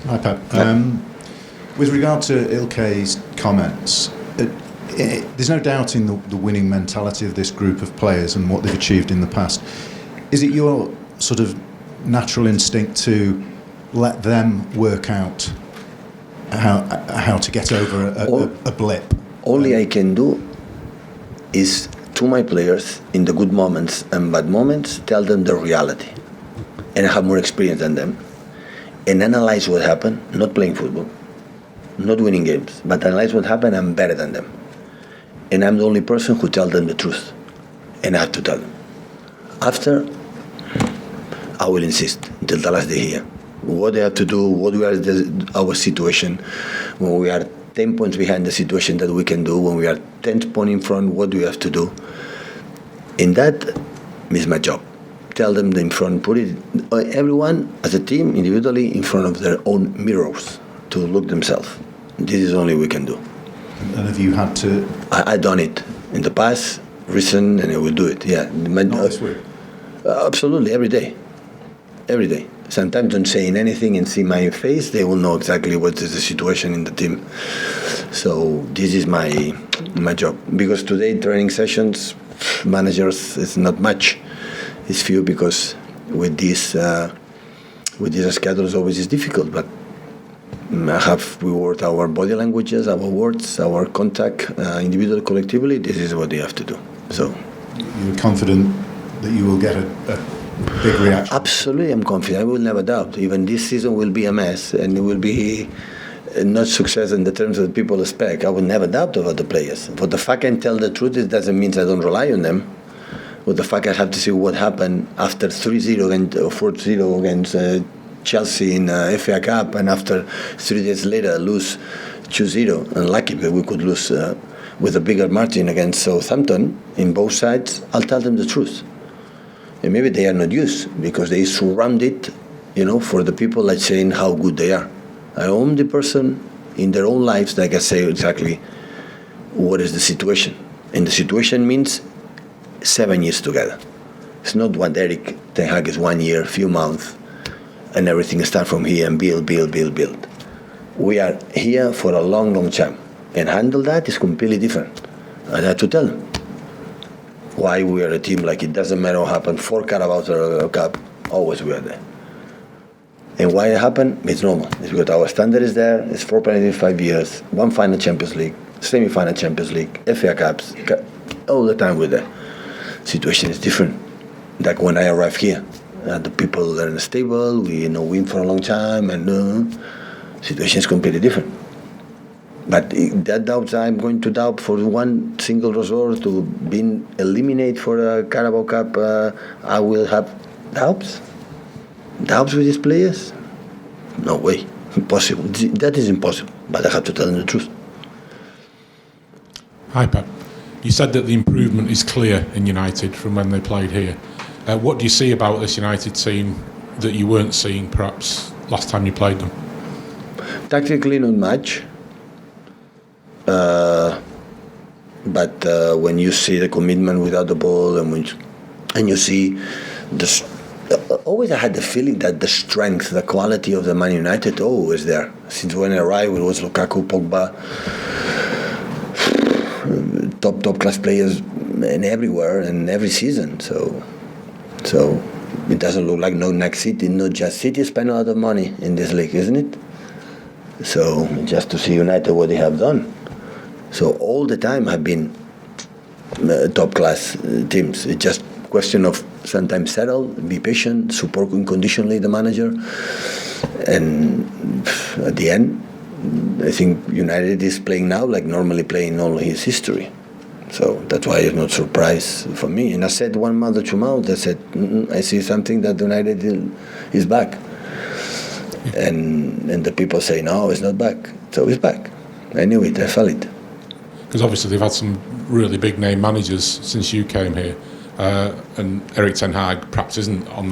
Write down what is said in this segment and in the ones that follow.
Hi, Pep. With regard to Ilkay's comments, there's no doubt in the winning mentality of this group of players and what they've achieved in the past. Is it your sort of natural instinct to let them work out how to get over a blip? All I can do is, to my players, in the good moments and bad moments, tell them the reality. And I have more experience than them. And analyze what happened, not playing football, not winning games, but analyze what happened. I'm better than them. And I'm the only person who tells them the truth. And I have to tell them. After, I will insist until the last day here. What they have to do, what we are our situation, when we are 10 points behind the situation that we can do, when we are 10 points in front, what do we have to do? And that is my job. Tell them in front, put it, everyone as a team, individually, in front of their own mirrors to look themselves. This is only we can do. And have you had to? I done it in the past, recent, and I will do it. Yeah, not this week. Absolutely, every day. Every day. Sometimes don't saying anything and see my face, they will know exactly what is the situation in the team. So this is my job. Because today training sessions, managers, it's not much. It's few because with this schedules always is difficult. But we work our body languages, our words, our contact, individual, collectively. This is what they have to do. So you're confident that you will get a big reaction? Absolutely, I'm confident. I will never doubt. Even this season will be a mess, and it will be not success in the terms that people expect. I will never doubt about the players. For the fact I can tell the truth, it doesn't mean I don't rely on them. But the fact I have to see what happened after 3-0 and 4-0 against Chelsea in FA Cup, and after 3 days later lose 2-0. Unlucky, but we could lose with a bigger margin against Southampton. In both sides, I'll tell them the truth. And maybe they are not used because they surrounded, for the people like saying how good they are. I am the person in their own lives that can say exactly what is the situation. And the situation means 7 years together. It's not what Erik Ten Hag is 1 year, few months, and everything starts from here and build. We are here for a long, long time. And handle that is completely different. I have to tell them why we are a team like it doesn't matter what happened, 4 Carabao Cup, always we are there. And why it happened? It's normal. It's because our standard is there, it's 4 penalties in 5 years, 1 final Champions League, semi-final Champions League, FA Cups, all the time we're there. Situation is different. Like when I arrived here, the people are stable, we win for a long time, and situation is completely different. But that doubts, I'm going to doubt for one single resort to being eliminated for a Carabao Cup. I will have doubts. Doubts with these players? No way, impossible. That is impossible. But I have to tell them the truth. Hi, Pep. You said that the improvement is clear in United from when they played here. What do you see about this United team that you weren't seeing perhaps last time you played them? Tactically, not much. But when you see the commitment without the ball, and you see always I had the feeling that the strength, the quality of the Man United always there. Since when I arrived, it was Lukaku, Pogba, top class players, and everywhere and every season. So it doesn't look like next City, not just City spend a lot of money in this league, isn't it? So just to see United what they have done. So all the time have been top class teams. It's just a question of sometimes settle, be patient, support unconditionally the manager, and at the end, I think United is playing now like normally playing all his history. So that's why it's not surprise for me. And I said 1 month or 2 months, I said, I see something that United is back. And the people say, no, it's not back. So it's back. I knew it, I felt it. Because obviously they've had some really big name managers since you came here. And Erik Ten Hag perhaps isn't on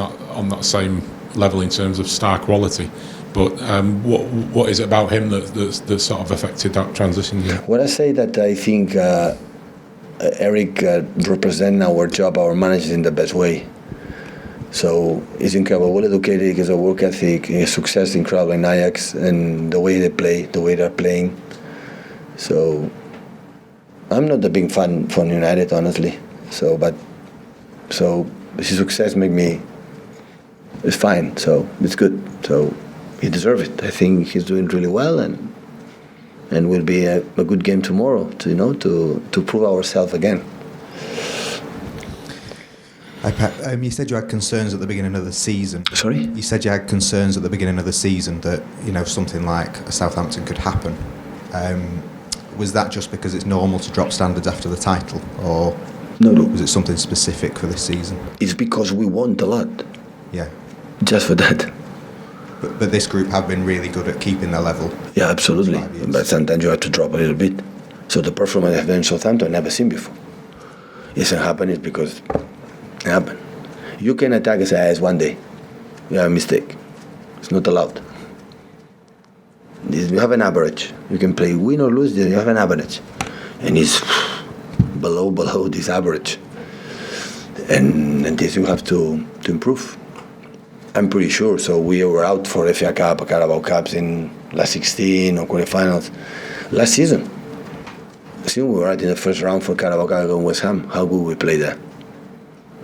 that same level in terms of star quality. But what is it about him that sort of affected that transition? Yeah? When I say that I think Erik represents our job, our managers in the best way. So he's incredible, well educated, he has a work ethic, he has success incredible in Ajax, and the way they play, the way they're playing. So I'm not a big fan from United, honestly. So his success it's fine. So it's good. So he deserves it. I think he's doing really well, and will be a good game tomorrow. To prove ourselves again. Hi, Pep. You said you had concerns at the beginning of the season. Sorry? You said you had concerns at the beginning of the season that, something like a Southampton could happen. Was that just because it's normal to drop standards after the title, or No. was it something specific for this season? It's because we want a lot. Yeah. Just for that. But this group have been really good at keeping their level. Yeah, absolutely. 5 years. But sometimes you have to drop a little bit. So the performance I've done in Southampton, I've never seen before. It doesn't happen, it's because it happened. You can attack us as one day. You have a mistake. It's not allowed. You have an average. You can play win or lose, you have an average. And it's below this average. And this you have to improve. I'm pretty sure. So we were out for FA Cup, Carabao Cups in last 16 or quarterfinals last season. I think we were out in the first round for Carabao Cup against West Ham. How good we play there.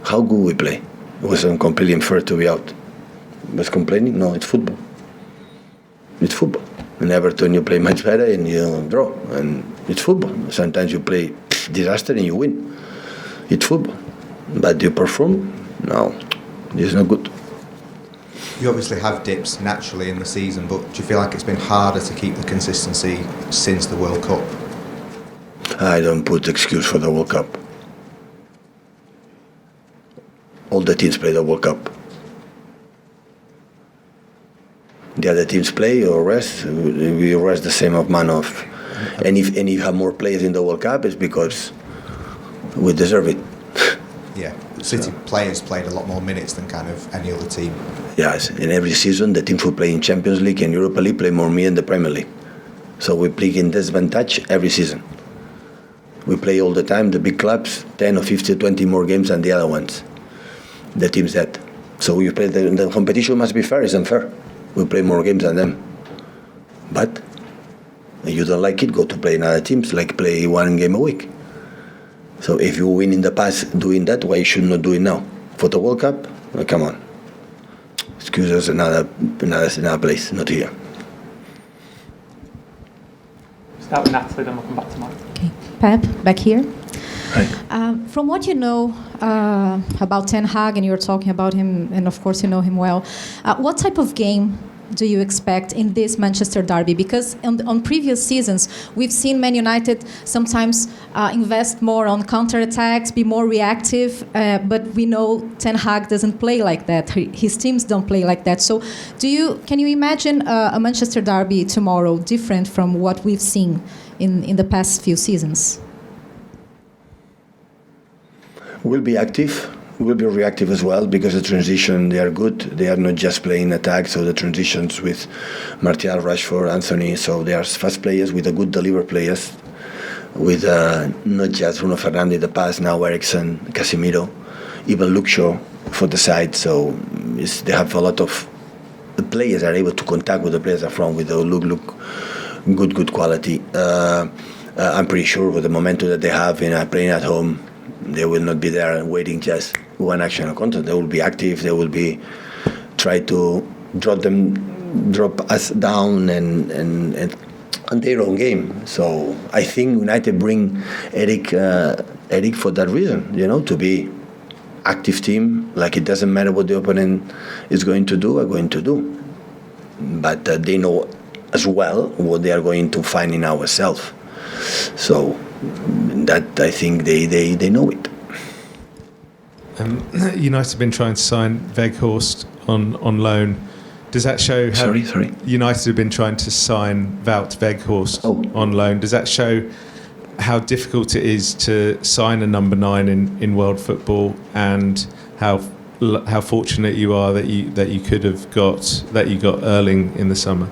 How good we play. It was completely unfair to be out. Was complaining? No, it's football. It's football. In Everton you play much better and you draw. And it's football. Sometimes you play disaster and you win. It's football. But do you perform? No. It's not good. You obviously have dips naturally in the season, but do you feel like it's been harder to keep the consistency since the World Cup? I don't put excuse for the World Cup. All the teams play the World Cup. The other teams play or rest. We rest the same amount of. And if you have more players in the World Cup, it's because we deserve it. Yeah. City players played a lot more minutes than kind of any other team. Yes, in every season, the teams who play in Champions League and Europa League play more me in the Premier League. So we play in disadvantage every season. We play all the time, the big clubs, 10 or 50, 20 more games than the other ones. The teams that. So we play the competition must be fair, it's unfair. We play more games than them. But if you don't like it, go to play in other teams, like play one game a week. So if you win in the past doing that, why you should not do it now? For the World Cup? Well, come on. Excuse us, another place, not here. Start with Natalie, then we'll come back to Mike. Okay. Pep, back here. Hi. From what you know about Ten Hag, and you're talking about him, and of course you know him well, what type of game do you expect in this Manchester derby? Because on previous seasons, we've seen Man United sometimes invest more on counter-attacks, be more reactive, but we know Ten Hag doesn't play like that. His teams don't play like that. So can you imagine a Manchester derby tomorrow different from what we've seen in the past few seasons? We'll be active. We'll be reactive as well, because the transition, they are good. They are not just playing attack, so the transitions with Martial, Rashford, Anthony, so they are fast players with a good deliver players, with not just Bruno Fernandes in the past, now Eriksen, Casemiro, even Luke Shaw for the side. So they have a lot of the players are able to contact with the players up front with the look good quality. I'm pretty sure with the momentum that they have in playing at home, they will not be there waiting just one action or counter. They will be active. They will be try to drop us down and their own game. So I think United bring Eric for that reason, to be active team. Like it doesn't matter what the opponent is going to do, are going to do. But they know as well what they are going to find in ourselves. So that I think they know it. United have been trying to sign Weghorst on loan. Does that show how Sorry. United have been trying to sign Wout Weghorst on loan? Does that show how difficult it is to sign a number 9 in world football, and how fortunate you are that you could have got Erling in the summer?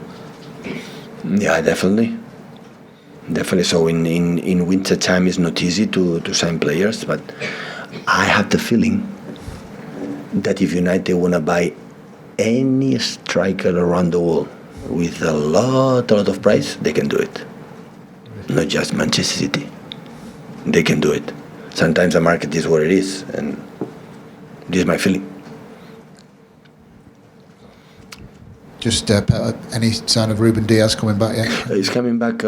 Yeah, definitely. So in winter time it's not easy to sign players, but I have the feeling that if United want to buy any striker around the world with a lot of price, they can do it. Not just Manchester City. They can do it. Sometimes the market is what it is, and this is my feeling. Just any sign of Ruben Diaz coming back yet? He's coming back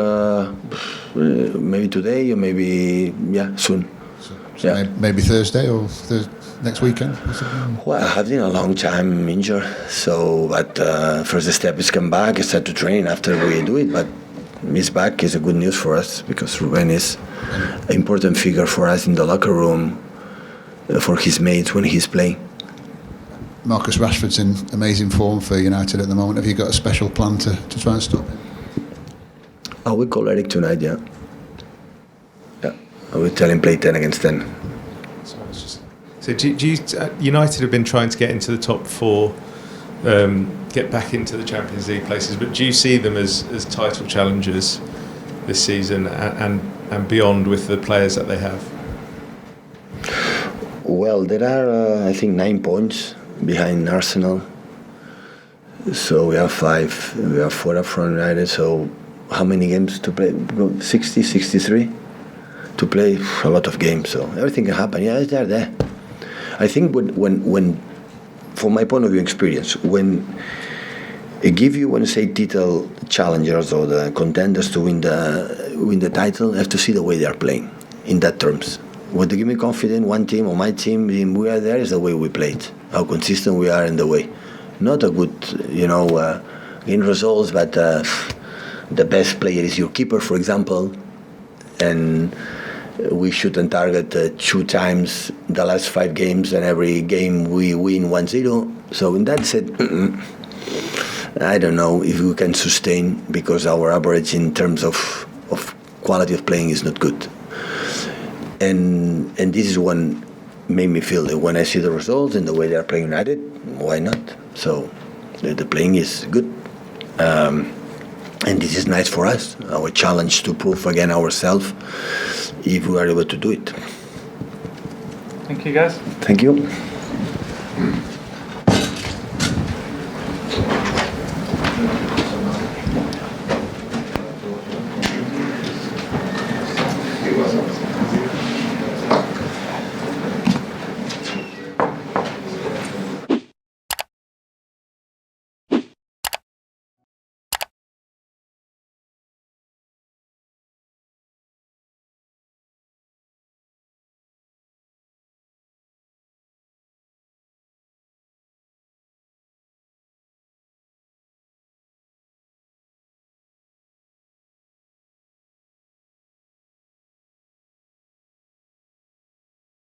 maybe today or maybe soon. So maybe Thursday or next weekend or something? Well, I've been a long time injured, but first step is come back, start to train after we do it. But he's back is a good news for us because Ruben is an important figure for us in the locker room, for his mates when he's playing. Marcus Rashford's in amazing form for United at the moment. Have you got a special plan to try and stop him? I will call Eric tonight, yeah. I will tell him play 10 against 10. So do you, United have been trying to get into the top four, get back into the Champions League places, but do you see them as title challengers this season and beyond with the players that they have? Well, there are, I think, 9 points behind Arsenal. So we have 5. We have 4 up front United. So how many games to play? 60, 63 to play? A lot of games. So everything can happen. Yeah, they're there. I think when from my point of view experience, when it give you, when you say title challengers or the contenders to win the title, you have to see the way they are playing in that terms. What give me confidence, one team or my team, we are there, is the way we played, how consistent we are in the way. Not a good, in results, but the best player is your keeper, for example, and we shoot and target 2 times the last 5 games, and every game we win 1-0. So in that sense, I don't know if we can sustain, because our average in terms of quality of playing is not good. And this is one made me feel that when I see the results and the way they are playing United, why not? So the playing is good. And this is nice for us, our challenge to prove again ourselves if we are able to do it. Thank you, guys. Thank you.